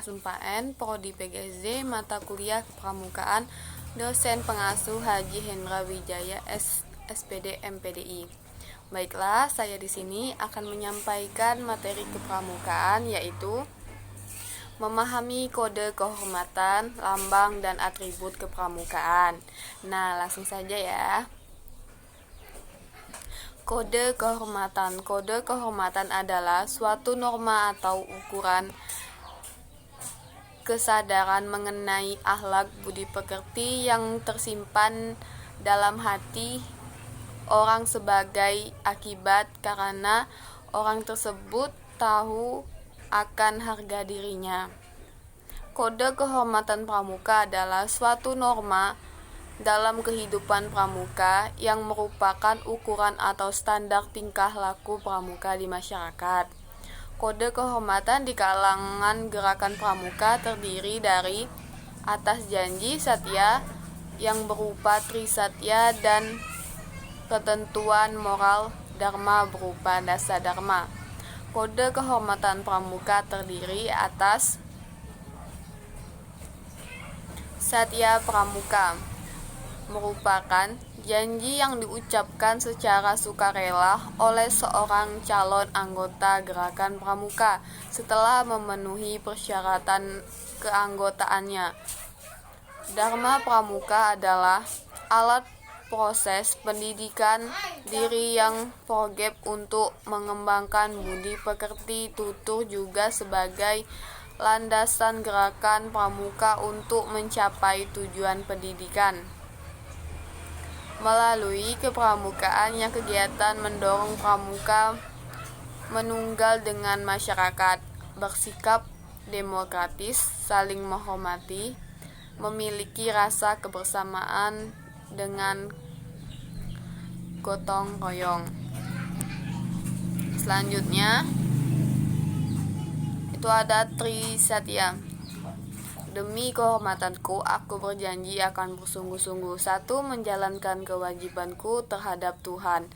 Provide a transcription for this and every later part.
Sumpa N, Prodi PGSD, mata kuliah Pramukaan, dosen pengasuh Haji Hendra Wijaya, SPD MPDI. Baiklah, saya di sini akan menyampaikan materi kepramukaan, yaitu memahami kode kehormatan, lambang, dan atribut kepramukaan. Nah, langsung saja ya. Kode kehormatan. Kode kehormatan adalah suatu norma atau ukuran kesadaran mengenai akhlak budi pekerti yang tersimpan dalam hati orang sebagai akibat karena orang tersebut tahu akan harga dirinya. Kode kehormatan pramuka adalah suatu norma dalam kehidupan pramuka yang merupakan ukuran atau standar tingkah laku pramuka di masyarakat. Kode kehormatan di kalangan gerakan pramuka terdiri dari atas janji satya yang berupa trisatya dan ketentuan moral dharma berupa dasa dharma. Kode kehormatan pramuka terdiri atas satya pramuka, merupakan janji yang diucapkan secara sukarela oleh seorang calon anggota gerakan pramuka setelah memenuhi persyaratan keanggotaannya. Dharma pramuka adalah alat proses pendidikan diri yang progep untuk mengembangkan budi pekerti. Tutur juga sebagai landasan gerakan pramuka untuk mencapai tujuan pendidikan. Melalui kepramukaan yang kegiatan mendorong pramuka menunggal dengan masyarakat, bersikap demokratis, saling menghormati, memiliki rasa kebersamaan dengan gotong royong. Selanjutnya itu ada trisatya. Demi kehormatanku, aku berjanji akan bersungguh-sungguh. 1. Menjalankan kewajibanku terhadap Tuhan,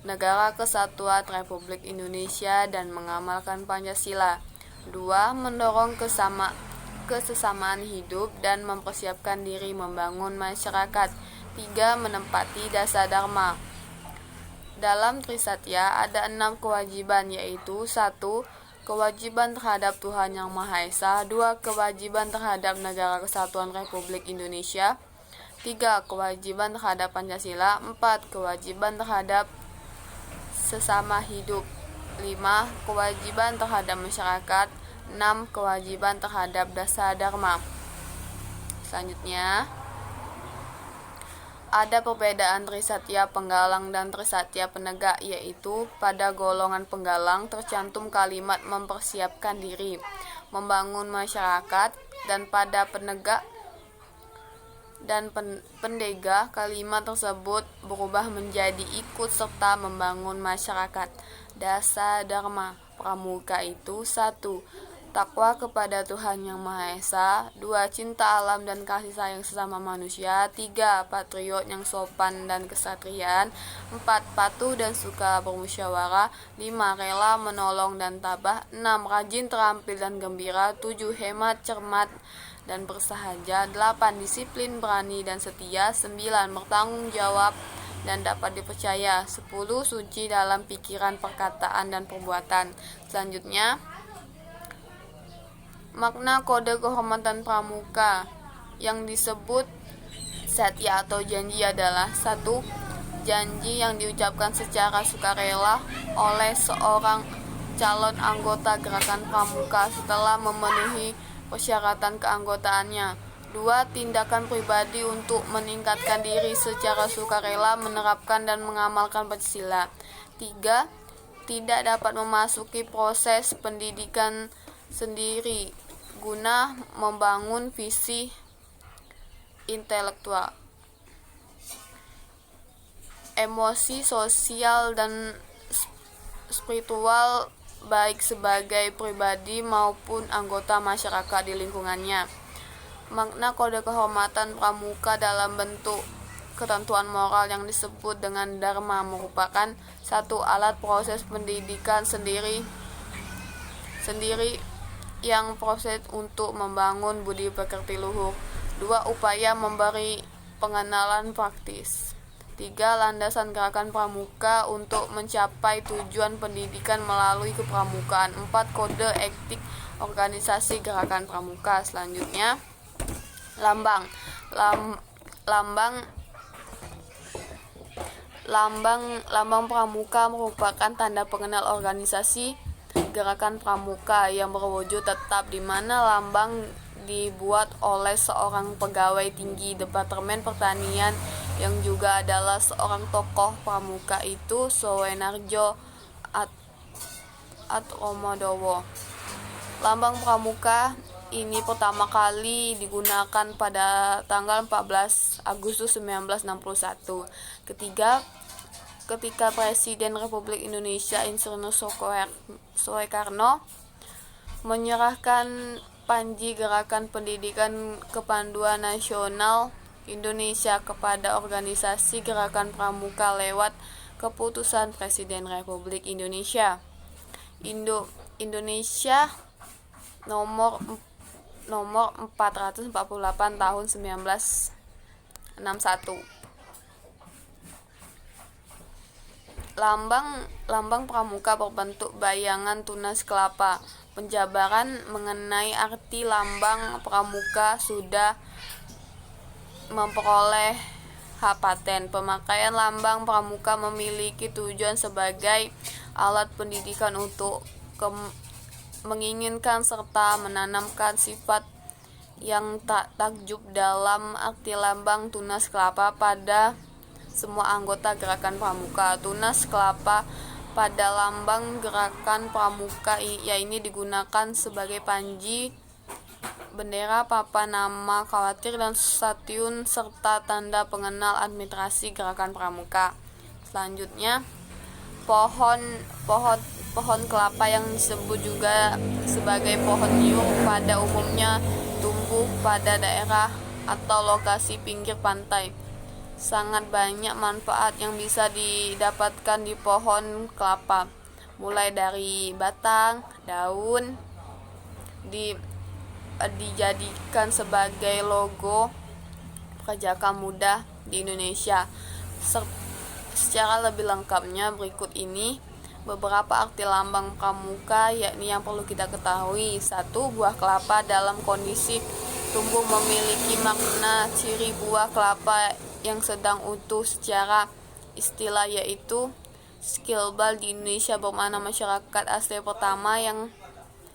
Negara Kesatuan Republik Indonesia, dan mengamalkan Pancasila. 2. Mendorong kesesamaan hidup dan mempersiapkan diri membangun masyarakat. 3. Menempati dasa dharma. Dalam trisatya ada 6 kewajiban, yaitu 1. Kewajiban terhadap Tuhan Yang Maha Esa. 2. Kewajiban terhadap Negara Kesatuan Republik Indonesia. 3. Kewajiban terhadap Pancasila. 4. Kewajiban terhadap sesama hidup. 5. Kewajiban terhadap masyarakat. 6. Kewajiban terhadap dasa dharma. Selanjutnya ada perbedaan trisatya penggalang dan trisatya penegak, yaitu pada golongan penggalang tercantum kalimat mempersiapkan diri, membangun masyarakat, dan pada penegak dan pendega kalimat tersebut berubah menjadi ikut serta membangun masyarakat. Dasa dharma pramuka itu 1. Takwa kepada Tuhan Yang Maha Esa. 2. Cinta alam dan kasih sayang sesama manusia. 3. Patriot yang sopan dan kesatriaan. 4. Patuh dan suka bermusyawarah. 5. Rela menolong dan tabah. 6. Rajin, terampil, dan gembira. 7. Hemat, cermat, dan bersahaja. 8. Disiplin, berani, dan setia. 9. Bertanggung jawab dan dapat dipercaya. 10. Suci dalam pikiran, perkataan, dan perbuatan. Selanjutnya, makna kode kehormatan pramuka yang disebut satya atau janji adalah 1. Janji yang diucapkan secara sukarela oleh seorang calon anggota gerakan pramuka setelah memenuhi persyaratan keanggotaannya. 2. Tindakan pribadi untuk meningkatkan diri secara sukarela menerapkan dan mengamalkan Pancasila. 3. Tidak dapat memasuki proses pendidikan sendiri guna membangun visi intelektual, emosi, sosial, dan spiritual baik sebagai pribadi maupun anggota masyarakat di lingkungannya. Makna kode kehormatan pramuka dalam bentuk ketentuan moral yang disebut dengan dharma merupakan 1. Alat proses pendidikan sendiri yang proses untuk membangun budi pekerti luhur. 2. Upaya memberi pengenalan praktis. 3. Landasan gerakan pramuka untuk mencapai tujuan pendidikan melalui kepramukaan. 4. Kode etik organisasi gerakan pramuka. Selanjutnya, lambang. Lambang pramuka merupakan tanda pengenal organisasi gerakan pramuka yang berwujud tetap, di mana lambang dibuat oleh seorang pegawai tinggi Departemen Pertanian yang juga adalah seorang tokoh pramuka, itu Soenarjo Atmodowo. Lambang pramuka ini pertama kali digunakan pada tanggal 14 Agustus 1961. Ketika Presiden Republik Indonesia Insinyur Soekarno menyerahkan Panji Gerakan Pendidikan Kepanduan Nasional Indonesia kepada organisasi Gerakan Pramuka lewat keputusan Presiden Republik Indonesia nomor 448 tahun 1961. Lambang pramuka berbentuk bayangan tunas kelapa. Penjabaran mengenai arti lambang pramuka sudah memperoleh hak paten. Pemakaian lambang pramuka memiliki tujuan sebagai alat pendidikan untuk menginginkan serta menanamkan sifat yang tak takjub dalam arti lambang tunas kelapa pada semua anggota gerakan pramuka. Tunas kelapa pada lambang gerakan pramuka ini digunakan sebagai panji, bendera, papan nama khawatir, dan stasiun serta tanda pengenal administrasi gerakan pramuka. Selanjutnya, pohon kelapa yang disebut juga sebagai pohon nyur pada umumnya tumbuh pada daerah atau lokasi pinggir pantai. Sangat banyak manfaat yang bisa didapatkan di pohon kelapa, mulai dari batang, daun, dijadikan sebagai logo perjaka muda di Indonesia. Secara lebih lengkapnya berikut ini beberapa arti lambang pramuka, yakni yang perlu kita ketahui. 1. Buah kelapa dalam kondisi tumbuh memiliki makna ciri buah kelapa yang sedang utuh. Secara istilah yaitu Skilbal di Indonesia bermakna masyarakat asli pertama yang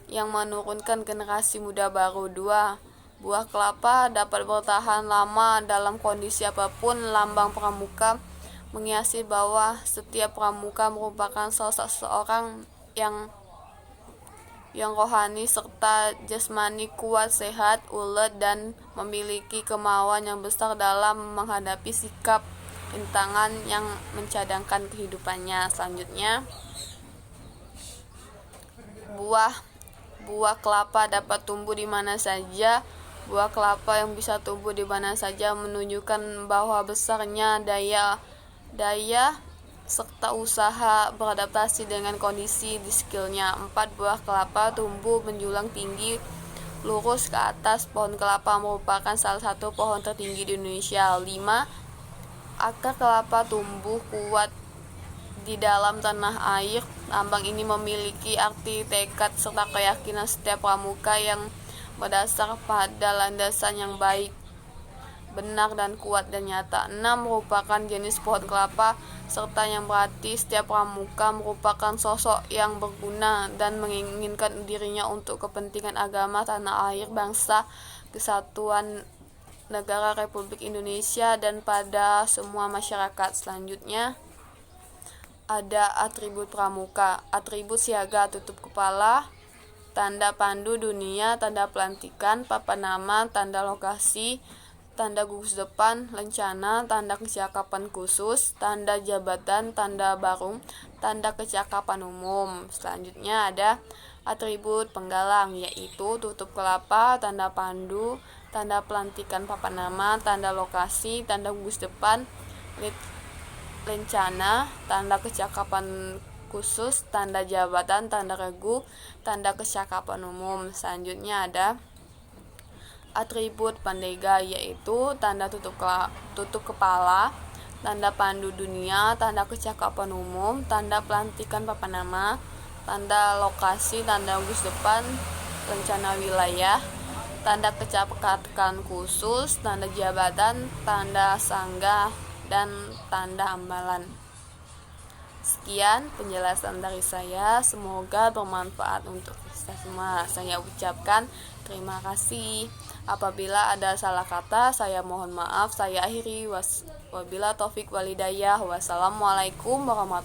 menurunkan generasi muda baru. 2. Buah kelapa dapat bertahan lama dalam kondisi apapun. Lambang pramuka mengiasi bahwa setiap pramuka merupakan sosok seorang yang rohani serta jasmani kuat, sehat, ulet, dan memiliki kemauan yang besar dalam menghadapi sikap rintangan yang mencadangkan kehidupannya. Selanjutnya, buah kelapa dapat tumbuh di mana saja. Buah kelapa yang bisa tumbuh di mana saja menunjukkan bahwa besarnya daya serta usaha beradaptasi dengan kondisi di sekelilingnya. 4. Buah kelapa tumbuh menjulang tinggi lurus ke atas. Pohon kelapa merupakan salah satu pohon tertinggi di Indonesia. 5. Akar kelapa tumbuh kuat di dalam tanah air. Lambang ini memiliki arti tekad serta keyakinan setiap pramuka yang berdasar pada landasan yang baik, benar, dan kuat dan nyata. 6. Merupakan jenis pohon kelapa serta yang berarti setiap pramuka merupakan sosok yang berguna dan menginginkan dirinya untuk kepentingan agama, tanah air, bangsa, kesatuan negara Republik Indonesia, dan pada semua masyarakat. Selanjutnya, ada atribut pramuka. Atribut siaga: tutup kepala, tanda pandu dunia, tanda pelantikan, papan nama, tanda lokasi, tanda gugus depan, lencana, tanda kecakapan khusus, tanda jabatan, tanda barung, tanda kecakapan umum. Selanjutnya ada atribut penggalang, yaitu tutup kelapa, tanda pandu, tanda pelantikan, papan nama, tanda lokasi, tanda gugus depan, lencana, tanda kecakapan khusus, tanda jabatan, tanda regu, tanda kecakapan umum. Selanjutnya ada atribut Pandega, yaitu tanda tutup kepala, tanda pandu dunia, tanda kecakapan umum, tanda pelantikan papan nama, tanda lokasi, tanda gugus depan, rencana wilayah, tanda kecakapan khusus, tanda jabatan, tanda sanggah, dan tanda ambalan. Sekian penjelasan dari saya, semoga bermanfaat untuk kita semua. Saya ucapkan terima kasih. Apabila ada salah kata, saya mohon maaf. Saya akhiri. Wabila taufik walidayah. Wassalamualaikum warahmatullahi wabarakatuh.